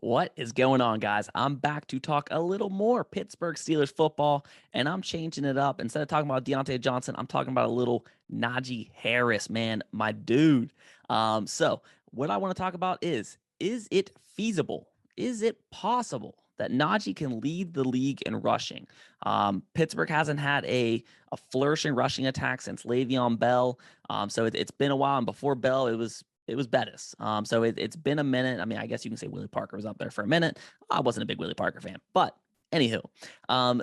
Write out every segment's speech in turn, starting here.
What is going on, guys? I'm back to talk a little more Pittsburgh Steelers football, and I'm changing it up. Instead of talking about Deontay Johnson, I'm talking about a little Najee Harris, man, my dude. So what I want to talk about is it feasible? Is it possible that Najee can lead the league in rushing? Pittsburgh hasn't had a flourishing rushing attack since Le'Veon Bell. So it's been a while, and before Bell, it was Bettis. So it's been a minute. I mean, I guess you can say Willie Parker was up there for a minute. I wasn't a big Willie Parker fan, but anywho,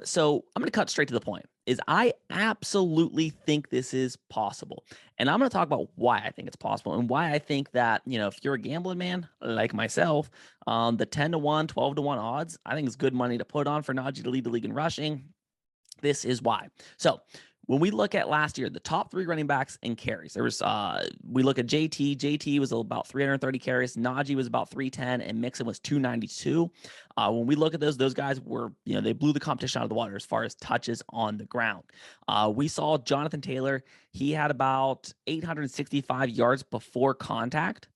so I'm going to cut straight to the point. Is I absolutely think this is possible, and I'm going to talk about why I think it's possible and why I think that if you're a gambling man like myself, the 10-1, 12-1 odds I think is good money to put on for Najee to lead the league in rushing. This is why. So when we look at last year, the top three running backs in carries, there was we look at JT. JT was about 330 carries. Najee was about 310, and Mixon was 292. When we look at those guys were, they blew the competition out of the water as far as touches on the ground. We saw Jonathan Taylor. He had about 865 yards before contact.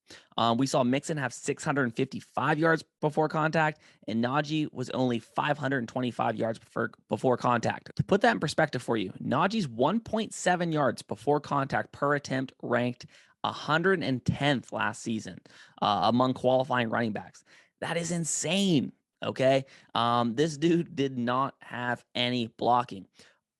We saw Mixon have 655 yards before contact, and Najee was only 525 yards before contact. To put that in perspective for you, Najee's 1.7 yards before contact per attempt ranked 110th last season among qualifying running backs. That is insane. Okay. This dude did not have any blocking.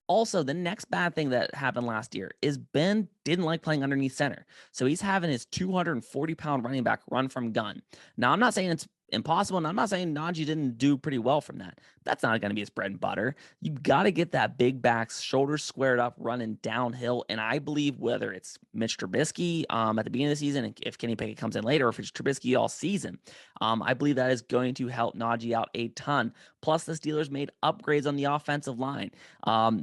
Also, the next bad thing that happened last year is Ben didn't like playing underneath center. So he's having his 240-pound running back run from gun. Now, I'm not saying it's impossible, and I'm not saying Najee didn't do pretty well from that. That's not going to be his bread and butter. You've got to get that big back's shoulders squared up, running downhill. And I believe whether it's Mitch Trubisky at the beginning of the season, if Kenny Pickett comes in later, or if it's Trubisky all season, I believe that is going to help Najee out a ton. Plus, the Steelers made upgrades on the offensive line.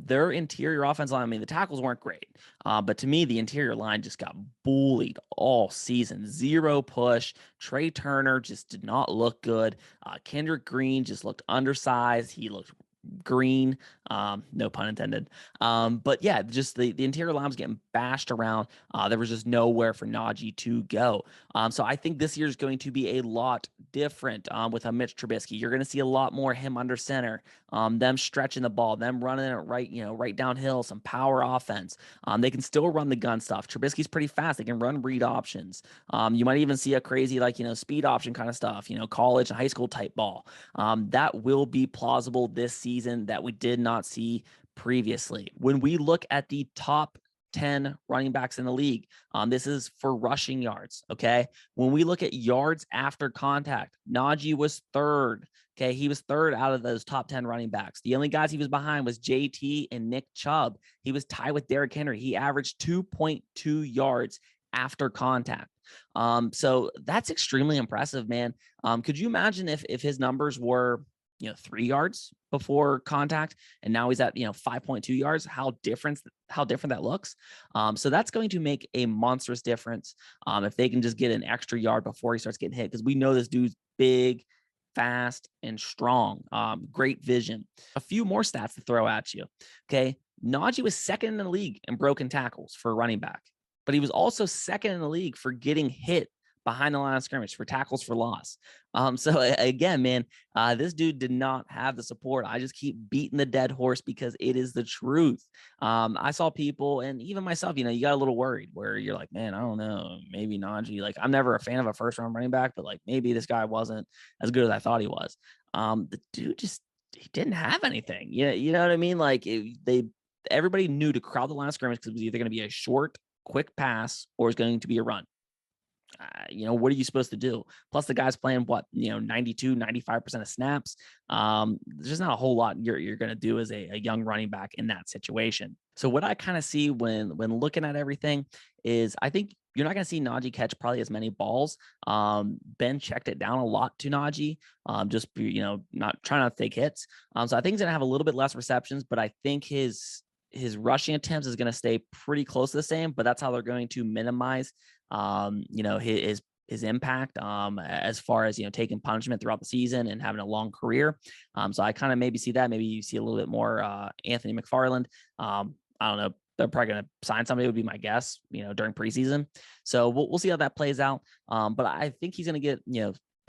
Their interior offensive line, I mean, the tackles weren't great. But to me, the interior line just got bullied all season. Zero push. Trey Turner just did not look good. Kendrick Green just looked undersized. He looked green, no pun intended. But yeah, just the interior line was getting bashed around. There was just nowhere for Najee to go. So I think this year is going to be a lot different with a Mitch Trubisky. You're going to see a lot more him under center, them stretching the ball, them running it right downhill, some power offense. They can still run the gun stuff. Trubisky's pretty fast. They can run read options. You might even see a crazy speed option kind of stuff, college and high school type ball. That will be plausible this season that we did not see previously. When we look at the top 10 running backs in the league, this is for rushing yards. Okay. When we look at yards after contact, Najee was third. Okay. He was third out of those top 10 running backs. The only guys he was behind was JT and Nick Chubb. He was tied with Derrick Henry. He averaged 2.2 yards after contact. So that's extremely impressive, man. Could you imagine if his numbers were 3 yards before contact, and now he's at 5.2 yards? How different that looks. So that's going to make a monstrous difference if they can just get an extra yard before he starts getting hit, because we know this dude's big, fast, and strong. Great vision. A few more stats to throw at you. Okay, Najee was second in the league in broken tackles for a running back, but he was also second in the league for getting hit behind the line of scrimmage, for tackles for loss. So again, man, this dude did not have the support. I just keep beating the dead horse because it is the truth. I saw people, and even myself, you got a little worried where you're like, man, I don't know, maybe Najee, I'm never a fan of a first round running back, but maybe this guy wasn't as good as I thought he was. The dude he didn't have anything. You know what I mean? Everybody knew to crowd the line of scrimmage because it was either going to be a short, quick pass or it's going to be a run. What are you supposed to do? Plus the guy's playing 92, 95% of snaps. There's just not a whole lot you're going to do as a young running back in that situation. So what I kind of see when looking at everything is I think you're not going to see Najee catch probably as many balls. Ben checked it down a lot to Najee, not trying not to take hits. So I think he's going to have a little bit less receptions, but I think his rushing attempts is going to stay pretty close to the same, but that's how they're going to minimize his impact as far as taking punishment throughout the season and having a long career. So I kind of maybe see that. Maybe you see a little bit more Anthony McFarland. I don't know. They're probably going to sign somebody, would be my guess, during preseason. So we'll see how that plays out. But I think he's going to get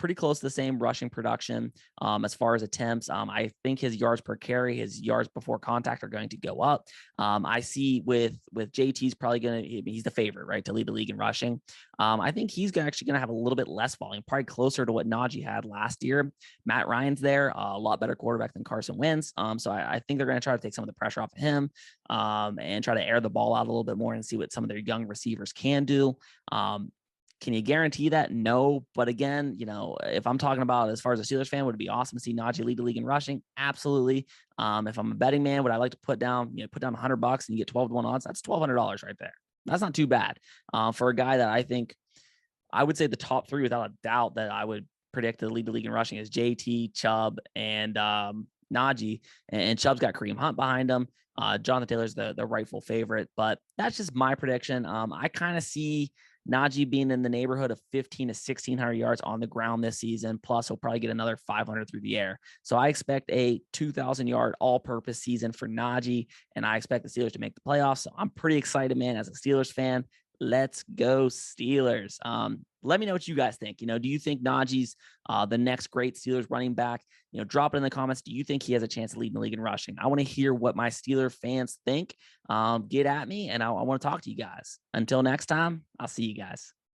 pretty close to the same rushing production as far as attempts. I think his yards per carry, his yards before contact are going to go up. I see with JT's probably going to, he's the favorite, right, to lead the league in rushing. I think he's actually going to have a little bit less volume, probably closer to what Najee had last year. Matt Ryan's there, a lot better quarterback than Carson Wentz. So I think they're going to try to take some of the pressure off of him and try to air the ball out a little bit more and see what some of their young receivers can do. Can you guarantee that? No. But again, if I'm talking about as far as a Steelers fan, would it be awesome to see Najee lead the league in rushing? Absolutely. If I'm a betting man, would I like to put down $100 and you get 12-1 odds? That's $1,200 right there. That's not too bad for a guy that I think I would say the top three without a doubt that I would predict to lead the league in rushing is JT, Chubb, and Najee. And Chubb's got Kareem Hunt behind him. Jonathan Taylor's the rightful favorite, but that's just my prediction. I kind of see Najee being in the neighborhood of 15 to 1,600 yards on the ground this season. Plus, he'll probably get another 500 through the air. So I expect a 2,000-yard all-purpose season for Najee, and I expect the Steelers to make the playoffs. So I'm pretty excited, man, as a Steelers fan. Let's go Steelers. Let me know what you guys think. Do you think Najee's the next great Steelers running back? Drop it in the comments. Do you think he has a chance to lead in the league in rushing? I want to hear what my Steeler fans think. Get at me, and I want to talk to you guys. Until next time, I'll see you guys.